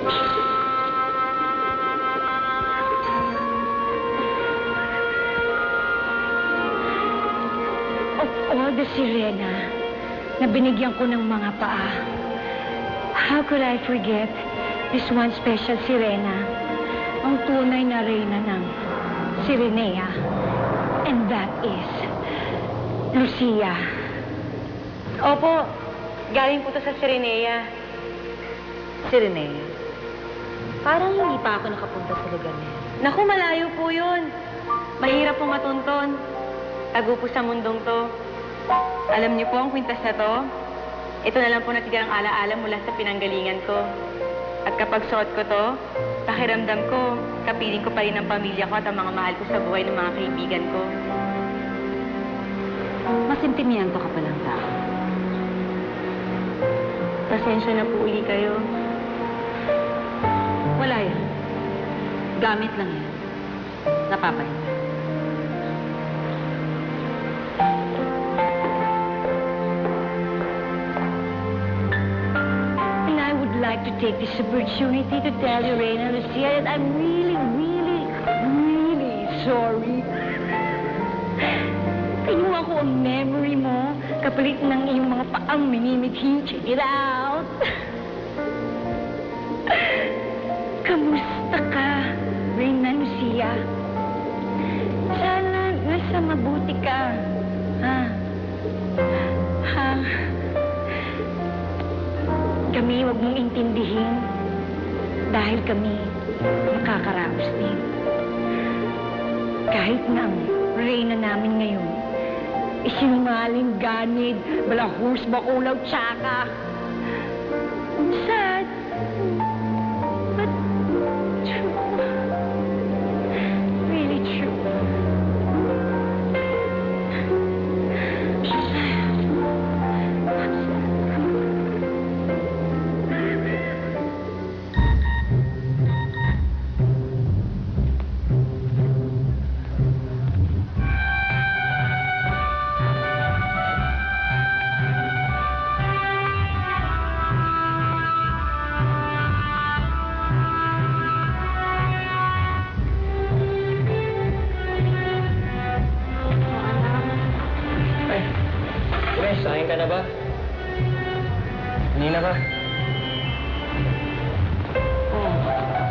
Of all the sirena na binigyan ko ng mga paa, how could I forget this one special sirena, ang tunay na reyna ng Sirenea, and that is Lucia. Opo, galing po to sa Sirenea. Sirenea. Parang hindi pa ako nakapunta sa lugar na yan. Naku, malayo po yun. Mahirap po matunton. Tago po sa mundong to. Alam niyo po ang kwintas na to? Ito na lang po natitirang alaala mula sa pinanggalingan ko. At kapag suot ko to, pakiramdam ko, kapiling ko pa rin ang pamilya ko at ang mga mahal ko sa buhay ng mga kaibigan ko. Masentimiento ka palang tao. Pasensya na po uli kayo. Wala yan. Gamit lang yan. Napapalit. And I would like to take this opportunity to tell you, Reina Lucia, that I'm really, really, really sorry. Kinuha ko ang memory mo kapalit ng iyong mga paang minimikhi. Check it out. Kamusta ka, Reina Lucia? Sana nasa mabuti ka. Ha? Ha? Kami, huwag mong intindihin. Dahil kami, makakaraos din. Kahit na ang reyna namin ngayon, isinungaling, ganid, balahus, bakulaw, tsaka. Sad. But true. Really true. Sad. Sahin ka na ba? Kanina ba? Oh,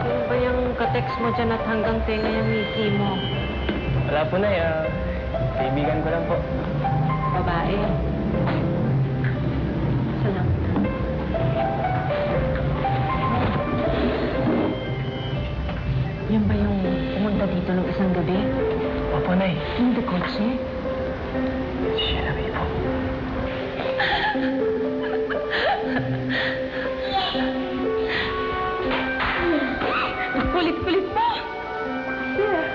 sino ba yung ka-text mo dyan at hanggang tenga yung misi mo? Wala po na, kaibigan ko lang po. Babae. Salamat. Yan ba yung pumunta dito ng isang gabi? Opo, Nay. Hindi kotse? Siya na po. Kulit-kulit mo. Yeah.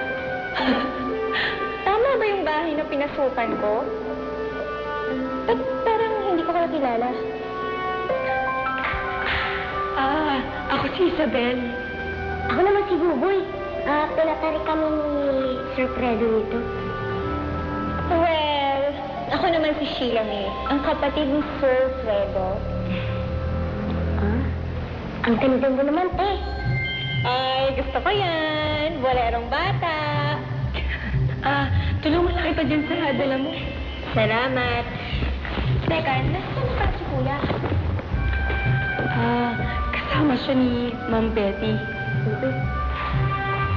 Tama ba yung bahay na pinasukan ko? Ba't parang hindi ko kilala? Ah, ako si Isabel. Ako naman si Buboy. Pinatari kami ni Sir Fredo dito. Well, ako naman si Sheila May, ang kapatid ni Sir Fredo. Ah? Ang ganda mo naman, te. Ay, gusto ko yan. Bolerong bata. Tulungan lang kita dyan sa dala mo. Salamat. Teka, nasaan ka si Kuya? Kasama siya ni Ma'am Betty.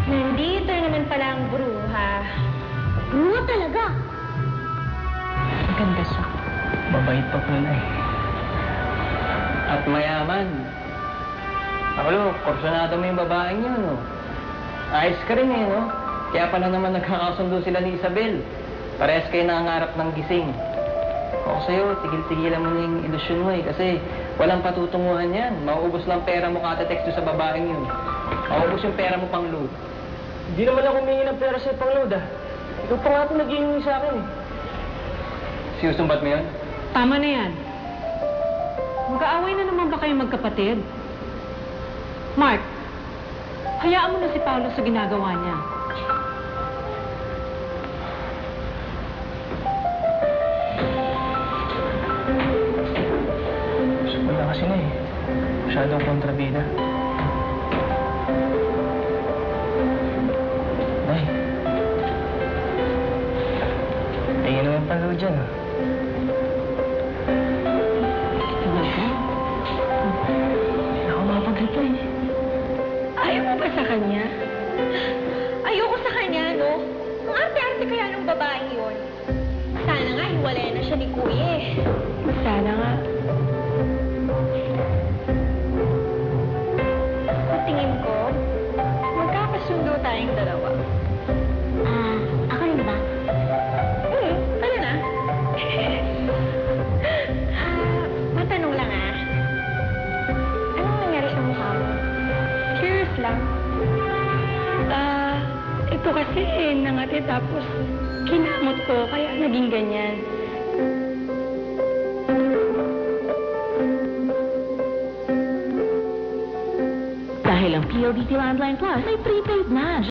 Nandito naman pala ang bruha. Bunga talaga. Maganda siya. Mabait pa po, Nay. At mayaman. Ako, kursunado mo yung babaeng yun, no? Ayos ka rin eh, no? Kaya pala naman nagkakasundo sila ni Isabel. Parehas kayo nangangarap ng gising. Ako sa'yo, tigil-tigilan mo na yung ilusyon mo eh. Kasi walang patutunguhan yan. Mauubos lang pera mo kata-text sa babaeng yun. Mauubos yung pera mo pang load. Hindi naman ako humingi ng pera sa'yo pang load, ah. Ikaw pa nga ito nag-iingi sa akin eh. Sinusumbat mo yun? Tama na yan. Mag-aaway na naman ba kayo magkapatid? Mark, hayaan mo na si Paolo sa ginagawa niya. Wala kasi na eh. Masyadong kontrabida. Ito kasi nangati tapos kinamot ko kaya naging ganyan. Dahil ang PLDT Landline Plus ay prepaid na.